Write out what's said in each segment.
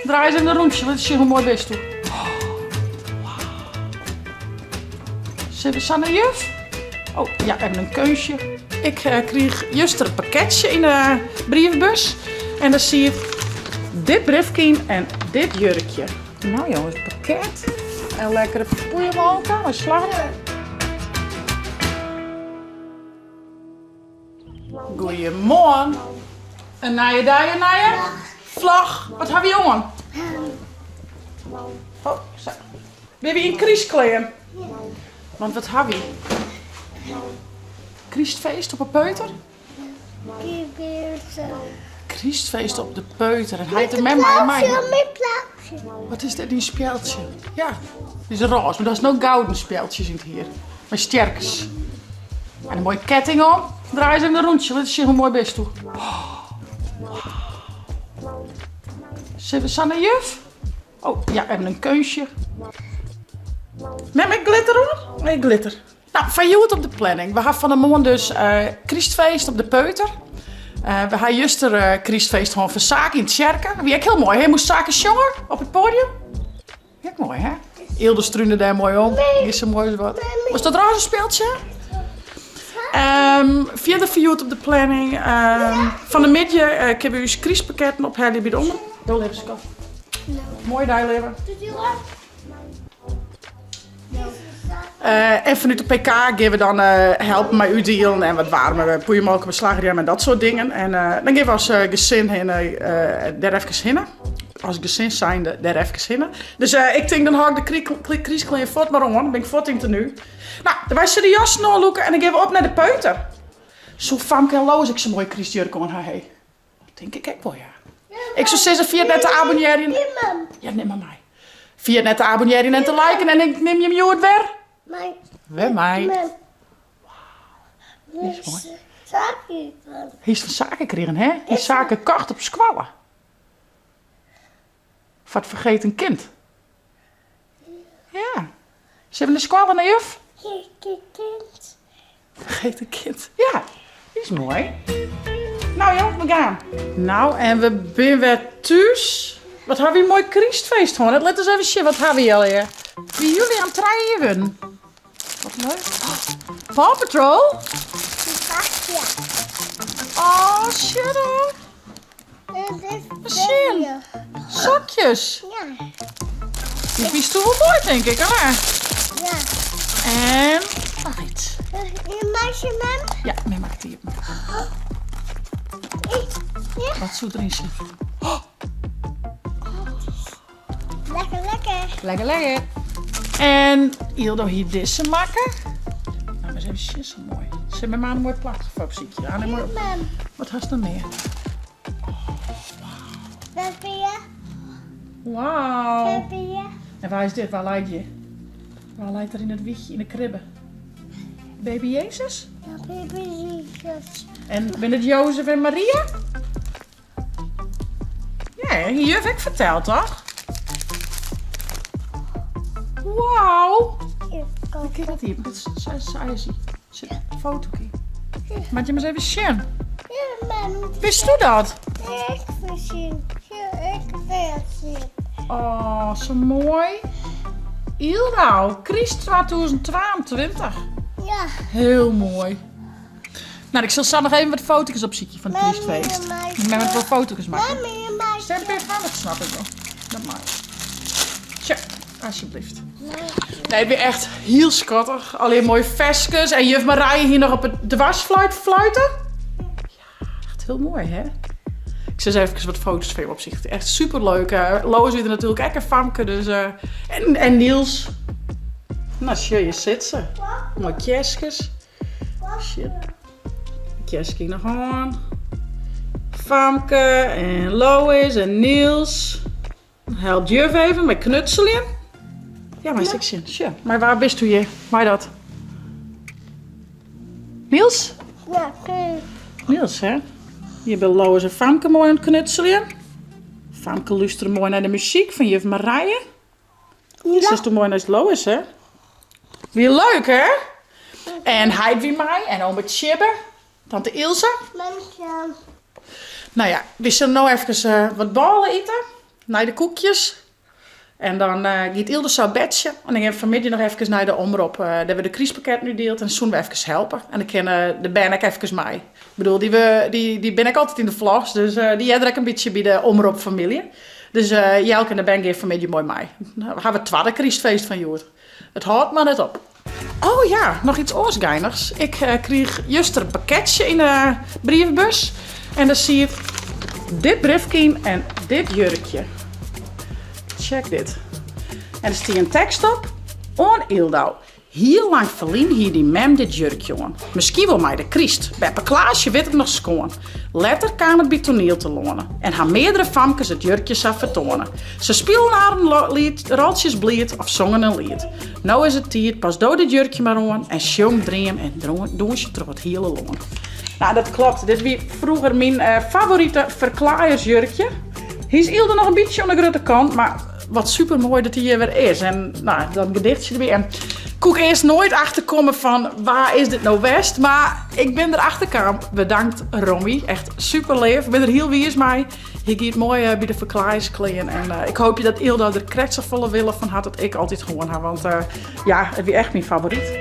Draai eens in een rondje, want het is een mooi best toe. Zullen we naar juf? Oh, ja, en een keusje. Ik kreeg juist een pakketje in de brievenbus. En dan zie je dit briefje en dit jurkje. Nou jongens, het pakket. En lekkere poeienwolken, een slag. Goedemorgen. Een naaie daaie naaie? Vlag. Wat heb je jongen? Oh, zo. Ben je in krieskleer? Want wat heb je? Kriestfeest op een peuter? Kriestfeest op de peuter. En hij heeft er met mij. Wat is dit, die speeltje? Ja, die is roze, maar dat is nog gouden speeltjes in het hier. Met sterkes. En een mooie ketting om. Draai eens in een rondje, want het is een mooi best toe. Zullen we naar juf? Oh, ja, en een keusje. Met mijn glitter hoor? Nee, glitter. Nou, van jou op de planning. We hebben van de morgen dus Kriestfeest op de peuter. We hebben juist er Kriestfeest gewoon voor zaken in het kerken. Wie ook heel mooi, hè? Moest zaken jongen op het podium. Ja, mooi, hè? Ilde struinde daar mooi om. Is zo mooi als wat. Was dat roze speeltje? Verder voor jou op de planning. Van de middag ik heb u kriespakketten op Herlie bij de onder. Heel even schat. Mooi daar leven. En vanuit de PK geven we dan helpen met u delen en wat warme poeienmelken, beslagen en dat soort dingen. En dan geven we als gezin daar even heen. Als gezin zijnde daar even heen. Dus ik denk dan hou ik de kriesklein voort maar om, dan ben ik voort in nu. Nou, dan wij ze de jas loeken en dan geven we op naar de peuter. Zo Famke en Loos ik zo'n mooie kriesjurk aan haar. Dat denk ik ook wel, ja. Ik zou zeggen, via net te abonneren. Ja, neem maar mij. Via net te abonneren en te liken en ik neem je hem het weer. Nee. Weer mij. Wauw. Die is mooi. Zaken. Hij is van zaken gekregen, hè? Die zaken kocht op squallen. Wat vergeten kind. Ja. Zullen we de squallen naar juf? Kind. Vergeten kind. Ja, die is mooi. Nou joh, we gaan. Nou, en we zijn weer thuis. Wat hebben we een mooi Kriestfeest gewoon. Let eens even zien, wat hebben we al hier? Wie jullie aan het rijden? Wat leuk. Paw Patrol? Oh, shit hoor. Misschien. Sokjes. Ja. Die is toch wel mooi, denk ik, hè? Ja. En... Wacht iets. Je meisje, mam? Ja, mij maakt die. Ja. Wat zoet erin zit. Lekker. Lekker, lekker. En Ildo hier deze maken. Nou, maar ze hebben zo mooi. Ze hebben maar een mooi plakfotootje aan. Mam. Wat hast er meer? Wat ben je? Wauw. Wat ben je? En waar is dit? Waar lijkt je? Waar lijkt er in het wiegje, in de kribbe? Baby Jezus? Ja, baby Jesus. En ben het Jozef en Maria? Ja, je juf ik verteld, toch? Wauw. Kijk dat hier. Dat is een foto. Maak je maar eens even zien. Ja, mam. Wist u dat? Ik wil zien. Ja, ik wil zien. Oh, zo mooi. Ildo, Kriest 2022. Ja. Heel mooi. Nou, ik zal zo nog even wat foto's opzoeken van het Kriestfeest. Ik ben met wat foto's maken. Mami, je meisje. Stem even aan, dat snap ik wel. Dat mag. Tja, alsjeblieft. Nee, het weer echt heel schattig. Alleen mooie vestjes. En juf Marije hier nog op het dwarsfluit fluiten. Ja, echt heel mooi, hè? Ik zal eens even wat foto's van je opzichten. Echt super leuk. Loos weer natuurlijk. Kijk, en Famke dus. En Niels. Nou, je zit ze. Mooi kerstjes. Shit. Kerstje nog aan. Famke en Lois en Niels. Helpt juf even met knutselen. Ja, maar seksje. Sure. Maar waar wist u je? Waar dat? Niels? Ja, kijk. Niels, hè? Hier ben Lois en Famke mooi aan het knutselen. Famke luistert mooi naar de muziek van juf Marije. Ze is toch mooi naar Lois, hè? Weer leuk, hè? En hij wie mij en oom Chibber. Tante Ilse. Mamsje. Nou ja, we zullen nou even wat ballen eten. naar de koekjes. En dan gaat Ilde zo bedje. En dan gaan we vanmiddag nog even naar de omroep. Dat we de kriespakket nu deelt. En zo we even helpen. En dan kan de Ben ook even mee. Ik bedoel, die ben ik altijd in de vlogs. Dus die heb ik een beetje bij de omroepfamilie. Dus Jelke en de Ben geven vanmiddag mooi mee. Dan gaan we het tweede kriestfeest van Joert. Het houdt maar net op. Oh ja, nog iets oorsgeinigs. Ik kreeg juist een pakketje in de brievenbus. En daar zie je dit briefje en dit jurkje. Check dit. En er staat een tekst op. On Ildau. Heel lang verlien hier die mem dit jurkje aan. Misschien wel mij de Christ. Beppe Klaasje weet het nog schoon. Later kan het bij toneel te lonen. En haar meerdere famkes het jurkje zou vertonen. Ze speelden haar een lied, roltjes blied of zongen een lied. Nou is het tijd, pas dood dit jurkje maar aan. En sjong dream en doen ze door het hele loon. Nou, dat klopt. Dit was vroeger mijn favoriete verklaaiersjurkje. Hij is Ilde nog een beetje aan de grote kant, maar wat super mooi dat hij hier weer is. En nou, dan gedichtje erbij. En ik kon eerst nooit achterkomen van waar is dit nou West. Maar ik ben erachter gekomen. Bedankt Romy. Echt super lief. Ik ben er heel wies mee. Je gaat mooi bij de verklaaierskleden. En ik hoop je dat Ilde er kretsenvolle willen van had dat ik altijd gewoon heb. Want ja, het was echt mijn favoriet.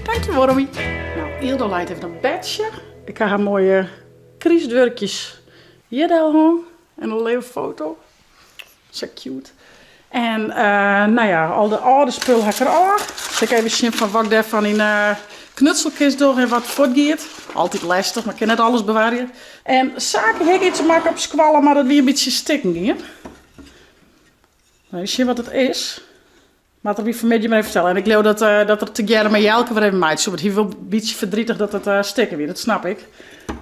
Dankjewel Romy. Nou, Ilde leidt even een bedje. Ik ga haar mooie kriesdurkjes hier hangen. En een leuke foto. Zo cute. En nou ja, al de oude spullen heb ik er al. Dus ik even zien van wat ik daarvan in knutselkist door en wat voortgaat. Altijd lastig, maar ik kan net alles bewaren. En zaken heb ik iets te maken op squallen, maar dat weer een beetje stikken ging. Nou, je ziet wat het is. Maar dat wil ik vanmiddag maar even vertellen. En ik geloof dat er te Jerme met Jelke weer even meidje. Want hij wil een beetje verdrietig dat het stikken weer, dat snap ik.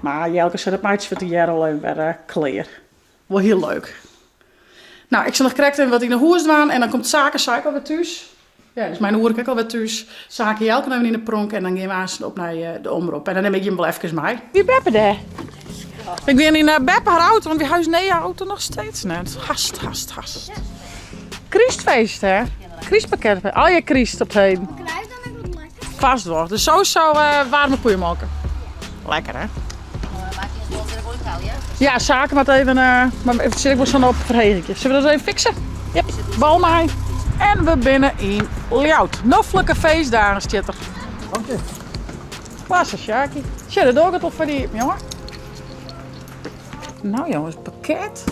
Maar Jelke zet het meidje voor te Jerme al even weer clear. Wel heel leuk. Nou, ik zal nog correct even wat ik naar huis doen. En dan komt zaken alweer thuis. Ja, dus mijn hoer ik alweer thuis. Zaken Jelke even in de pronk. En dan gaan we aan op naar de omroep. En dan neem ik je hem wel even mee. Wie Beppe daar? Ik ben in Beppe haar auto. Want wie huis nee haar auto nog steeds net. Hast. Kriestfeest, hè? Kriestpakket. Al je kriest op heen. Krijg dan ook wat lekker. Vast wel. Dus sowieso warme koeien maken. Lekker, hè? Ja, zaken wat even, maar even zit ik wel zo op verhegentje. Zullen we dat even fixen? Yep, bal mij. En we binnen in Ljout. Noffelijke feestdagen zit er. Dank je. Klasse, Sjaki. Zit er ook het op voor die, jongen. Nou jongens, pakket.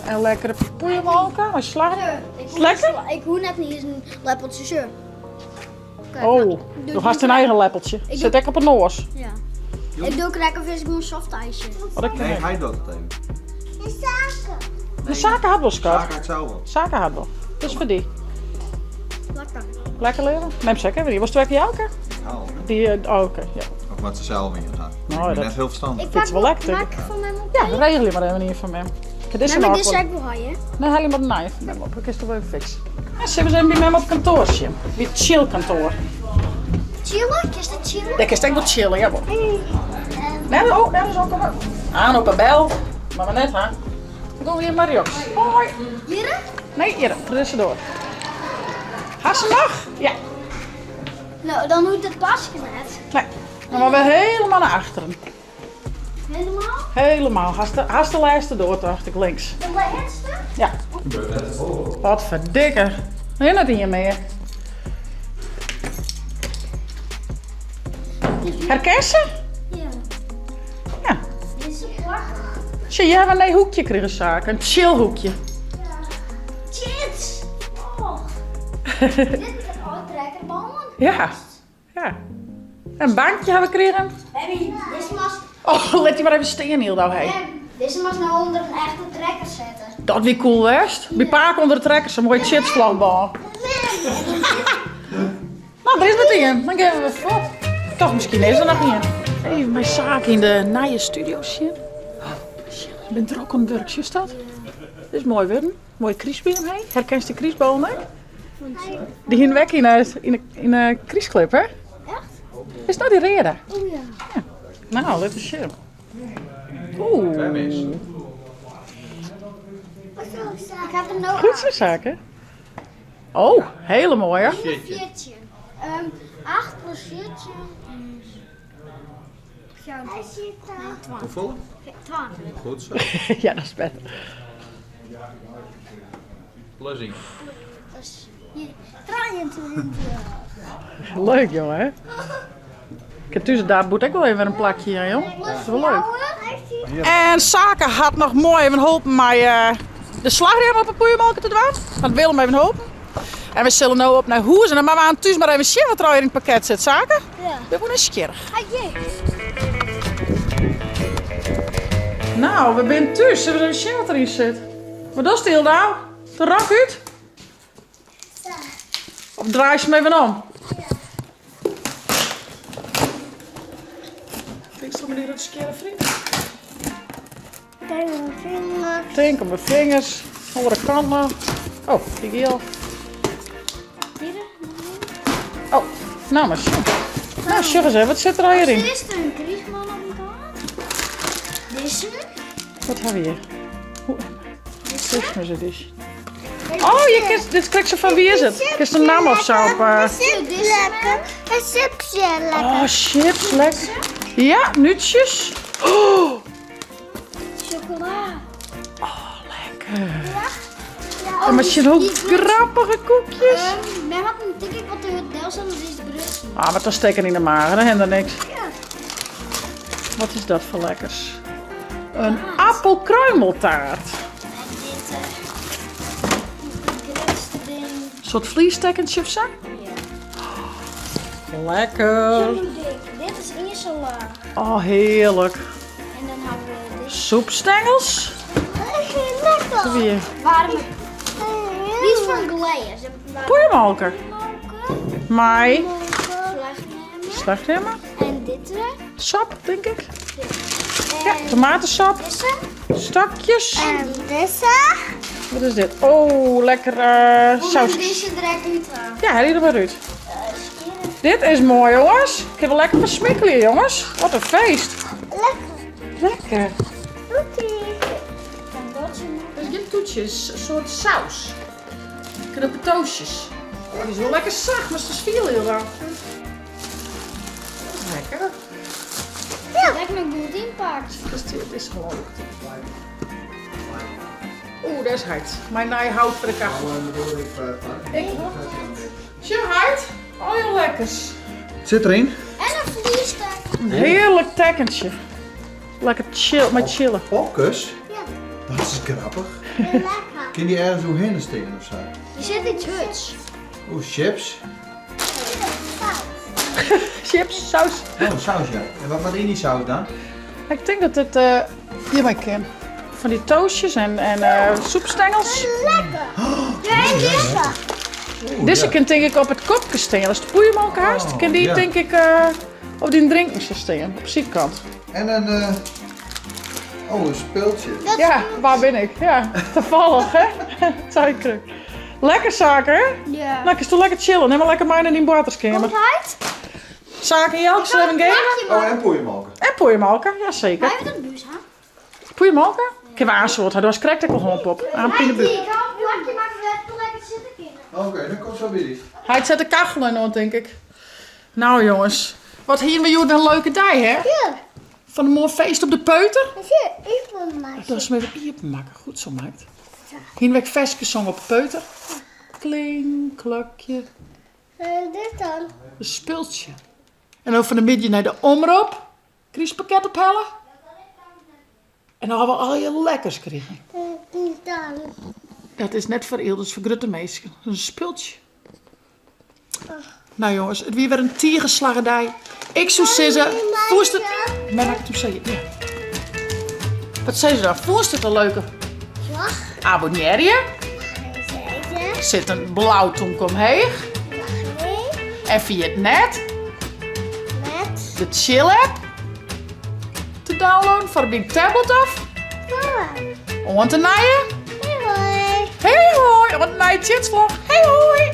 En lekkere poeienwalken. Wat slagen. Lekker? Ik hoef net niet eens een lepeltje zo. Kijk, Oh, je hast een eigen leppeltje. Zit ik op een noos. Ja. Ik doe lekker vis een soft ijsje. Wat ik Nee, hij doet het even. De zaken. De zaken had wel, schat. Zaken het zo wel. Zaken had wel. Dus voor die. Lekker. Lekker leren. Neem zeker. Die was het werk Jelke? Haal. Die, oh, oké. Ja. Of wat ze zelf in gaan. Nou, Ik ben dat- echt heel verstandig. Ik Dit is wel lekker. maak van mijn mond. Ja, regel je maar even hier van mij. Dit is Nee, maar een dit is awkward. ook wel haaien. Nee, haal je maar de knife van hem op. Ik is toch even fix. Ja, ze zijn bij mij op kantoortje. Bij het chill kantoor. Chillen? Is dat chillen? Ik is denk wel chillen, ja. Nee, oh, dat is ook een aan op een bel. Maar net, hè. Dan gaan we hier maar op. Hoi. Hier? Nee, hier, tussendoor. Ga ze nog? Ja. Nou, dan doet het pasje net. Nee. Dan gaan we helemaal naar achteren. Helemaal? Helemaal. Haast de lijsten door, dacht ik, links. De laatste? Ja. Wat verdikker. Nee, net hier meer. Herken ze? Ja. Ja. Dit is prachtig. Zie je, hebben een hoekje kregen zaken. Een chill hoekje. Chits! Oh. Dit is een trekkerballen. Ja. Ja. Een bankje hebben we gekregen. Baby, deze mas... Oh, let je maar even steen heel nou heen. Deze mas nou onder een echte trekker zetten. Dat weer cool west. Bij paak onder de trekkers, een mooie chitsvlagbal. Nou, er is wat in. Dan geven we wat. Toch, misschien is er nog niet. Even mijn zaak in de nije studio zien. Shit, ik ben er ook aan het werk, zie je dat? Dit is mooi weer. Mooie kriesbeer omheen. Herken je de kriesboom, hè? Die ging weg in een kriesclip, hè? Echt? Is dat die reden? Oh ja. Nou, dat is shit. Oeh. Ik heb er nou Goed zo zaken. Oh, hele mooie. een viertje. 8 plus 4 is... 12. Hoeveel? 12. Goed zo. Ja, dat is beter. Plezier. Draaien toen. Leuk, jongen, hè? Ik heb tussen daar moet ik wel even een plakje hier, joh. Dat is wel leuk. En Zaken had nog mooi even helpen mij de slagroom op een poeiemalken te doen. Dat wil hem even helpen. En we zullen nu op naar huis en dan maken we thuis maar even zien wat er al in het pakket zit. Zaken? Ja. We moeten schierig. Ajé. Nou, we zijn thuis. Zullen we even zien wat erin zit? Wat is het, Hilda? De rak uit? Of draai je hem even om? Ik zal me niet dat scheren vriend. Kijk mijn vinger. Denk op mijn vingers. Andere kant nog. Oh, die geel. Oh, nou maar zo. Nou, zeg eens even, wat zit er al hierin? Dit is een kriesman op de kant. Deze. Wat hebben we hier? Christmas edition. Oh, dit krijg je van wie is het? Ik is de naam of zo op. Dit is lekker. Een chipsje lekker. Oh, chips, lekker. Ja, nuutjes. Oh, Chocola. lekker. Ja. En met je ook grappige koekjes. Wij maken een tikje wat de deel zijn, dat is de brust. Ah, maar dat steken in de maag, dan hebben we niks. Ja. Wat is dat voor lekkers? Een appelkruimeltaart. En dit, het grootste ding. Een soort vliestekentje of zo? Ja. Lekker. Zo dik. Dit is eerst zo laag. Oh, heerlijk. En dan hebben we dit. Soepstengels. Lekker. Weer. Warme. Die is van Gleijers. Poeiemalker. Mai. Slagroom. Slagroom. En dit weer. Sap, denk ik. En Ja, tomatensap. deze. Stakjes. En deze. Wat is dit? Oh, lekker saus. Deze direct uit. Ja, hij er maar uit. Dit is mooi, jongens. Ik heb wel lekker versmikkelen hier, jongens. Wat een feest. Lekker. Lekker. Toetie. En dat is een Dat is geen toetjes, een soort saus. Kruppetoosjes. Oh, die is wel lekker zacht, maar het is veel heel lang. Lekker. lekker een goed inpakt. Dus dit is gewoon. Oeh, dat is hard. Mijn naai hout voor de kachel. Ik nog. Tje, hard. Oh, heel lekkers. Zit erin? En een vliestek. Een heerlijk tekkentje. Lekker chill, met chillen. Popkus? Ja, Dat is grappig. lekker. Kun je ergens doorheen steken of zo? Je zit iets huts. Oeh, chips. Chips, saus. Oh, saus ja. En wat in die saus dan? Ik denk dat het hierbij kan. Van die toastjes en soepstengels. Lekker. Ja, en deze. Oeh, Deze ja. kan denk ik op het kopje staan. Als de poeiemalk haast, Oh, kan die ja. denk ik op die drinken staan. Op de zijkant. En een... Oh, een speeltje. Ja, waar ben ik? Ja, toevallig hè. Zuiker. Lekker zaken hè? Ja. Nou, ik is toch lekker chillen. Neem maar lekker mij in die waterskamer. Komt uit? Zaken jou, zullen we een game? Oh, en poeienmalken. En poeiemalken, jazeker. Hij heeft een bus, hè? Poeiemalken? Ik heb aansoort, hij was correct al gewoon op. Aan Pinebu. Ik ga een plakje maken, we lekker zitten kinderen. Oké, dan komt zo weer iets. Hij zet de kachel in hoor, denk ik. Nou jongens, wat hier we jullie een leuke dag hè? Ja. Van een mooi feest op de peuter. Zie, ik wil maken. Dat is met een iep maken, goed zo maakt. Hier werd versjes zong op de peuter. Kling, klokje, En dit dan? een speeltje. En dan van de midden naar de omroep. Kriespakket ophellen. En dan hebben we al je lekkers gekregen. En dan? Dat is net voor Ilders, voor Grutte meisje. Een speeltje. Nou jongens, het weer een tiergeslagendij. Ik zou zeggen, voest het... Maar ik toen zei ja. Wat zei ze dan? Voest het een leuke Slag. abonneer je. Zeker. Zit een blauw toenk omheen. En via het net Met. de chill app te downloaden voor een tablet af. Mama. Om te naaien. Hoi. Hey hoi, om te naaien chitsvlog. Hey hoi.